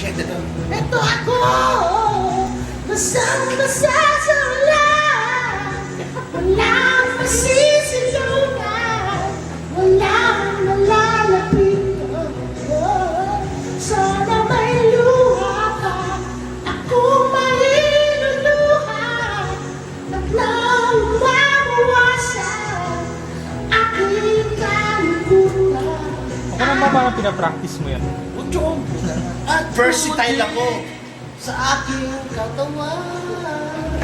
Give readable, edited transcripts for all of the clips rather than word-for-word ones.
Ito ako, basang-basa sa ulan. Walang masisilungan, walang malalapit. Sana may luha ka, ako may luluha. At nang mabawasan aking kalungkutan. Ako naman parang pinapractice mo yan. Utong at Versatile ako. sa aking katawan,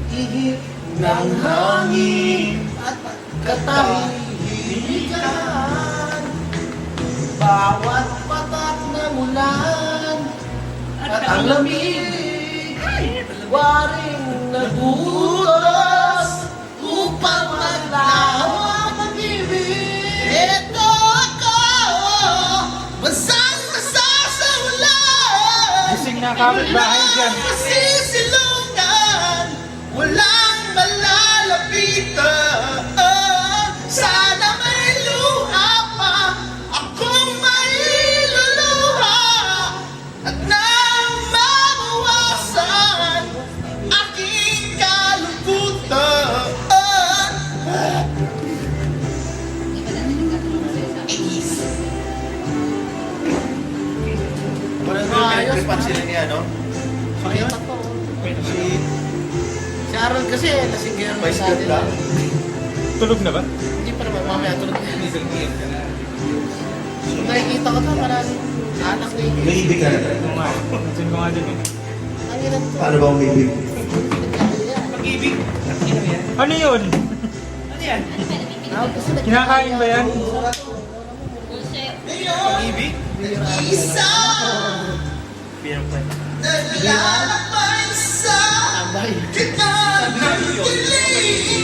ihip ng hangin at katahimikan. Bawat patak na ulan at ang lamig, waring nagutos upang maglaho ang pag-ibig. Ito ako, basang-basa sa ulan. Gising na kapitbahay dyan. Masisilungan, walang malalapitan. Sana may luha pa, akong may luluha. At nang mabawasan aking kalungkutan. Walang pinagripan sila niya, no? Ayun ako. Si Aaron kasi, lasing gano'n Vice sa atin. ganda. Tulog na ba? Hindi pa naman, mamaya tulog na. Kung nakikita ko to, maraming anak na yun. May ibig ka na. Oo nga. Pansin ko nga dyan eh. Ang hirap to. Paano ba ang may ibig? Pag-ibig. Ano yun? Kinakain ba yan? Pag-ibig? Isa naglalakbay sa Abay. gitna ng dilim.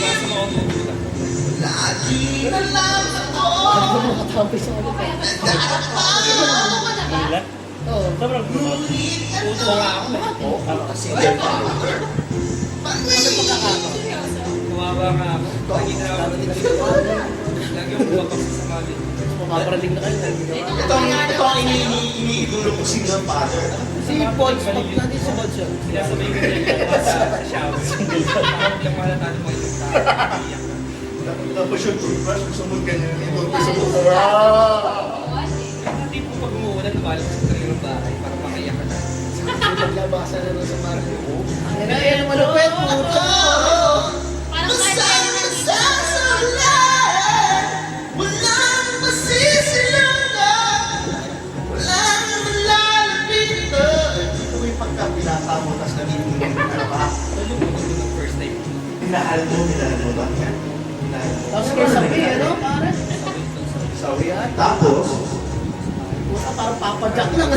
Lagi na lang ako Makatapos sa ano pa. nagdarapal. Oo. Ngunit ano Kawawa nga ako. Lagi na ako. Lagi ang buwak ako sa mali. Mapaparating na kayo. Ito ang iniidolo ko si Grandfather. Si Bonds, natin si Bonds yun. Sinasabay ko niya sa shower. Parang lang mga natin mga ibang tao. Iyak. Tapos yung toothbrush, gusto mo ganyan ito. Gusto mo, Hindi po pag umuulan, lumalabas sa sarili ng bahay para makaiyak ka na. Naglabasan na rin sa Mario. Yan ay ang malupit puto. Basa-basa sa ulan, walang masisilungan, walang malalapitan. ito yung pagka-pinata mo, tapos nagiging ano ka? Ito yung mga ng first time. Minahal mo ba? Minahal mo. Tapos kay Sabi, ano, pare? Sawi yan. Tapos, Puta, parang papadyak lang.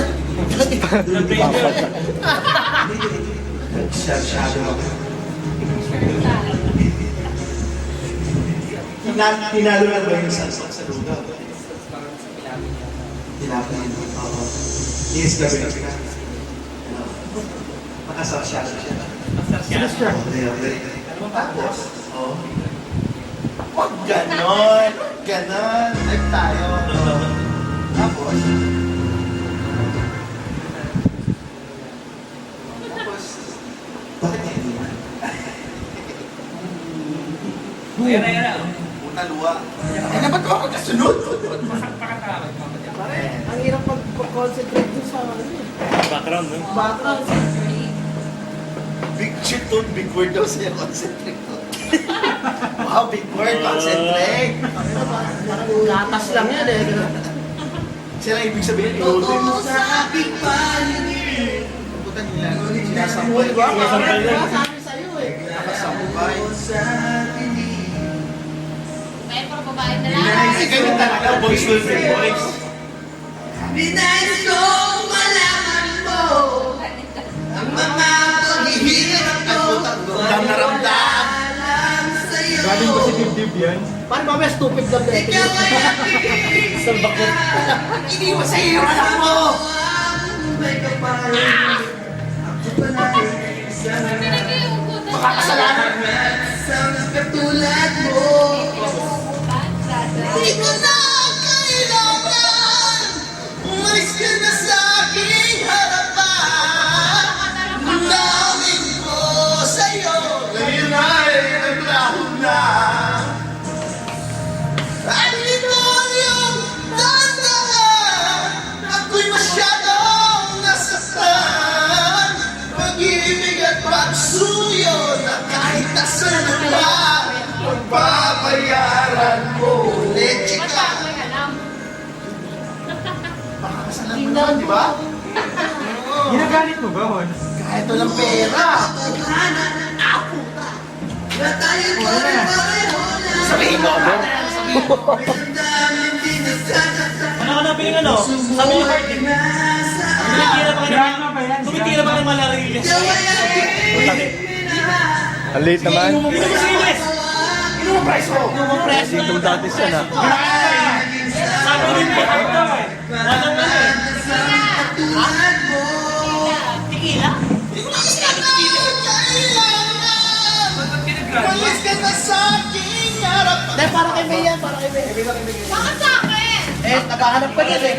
shadow ako. Tinalo na ba yung salsa sa lugar? Parang sa pilamin niya. Tinapin yun. Oo. Yes, gabi. Makasasya siya. Okay, okay. Tapos, oh. Wag ganon! Ganon! Like tayo. Tapos, bakit hindi? Ayan na, ayan na. Una luwa. Eh, dapat ko magkasunod? Pakatawag, papadyak. Pare, ang hirap pag-concentrate dun sa ano eh. Background, no? Background. Big shit to, big word daw siya, concentrate to. Wow, big word, concentrate. Parang gatas lang yan eh. Siya lang ibig sabihin, Totoo sa aking paligid. Putan nila, sinasampay. Di ba? Sinasampay Parang lang. sabi sa'yo eh. Nakasampay. May puro babae na Hindi lang. na kayo talaga, boys will be boys. Dinais kong malaman mo ang mga paghihirap ko. Ramdam na ramdam. Alam sa'yo. Galing ko si Dibdib yan. Paano mamaya stupid lang na ito? Ikaw ay aking Sa bakit? iniwan sa iyo anak mo. May kapalit. Ako pa na isa na Makakasalanan. sa katulad mo. Di ko na kailangan. Umalis ka na sa aking harap. babayaran mo. Leche ka. Basta mo alam. Makakasalan mo naman, di ba? Ginagalit mo ba, Hon? Kahit walang pera. Sabihin mo ako. Ano ka na piling ano? Sabi ni Heart, tumitira pa Drama ba yan? Tumitira pa ng malarilis. Ang late naman. Inom mo silis! Ano ang price mo? Dito dati siya na. Sabi ni Heart daw eh. Walang ano eh. Tequila? Hindi ko naman sinabi tequila. Ba't kinagraduate? Malis ka na sa aking harap. Hindi, para kay May yan, para kay May. Bakit sa akin? Eh, naghahanap pa din eh.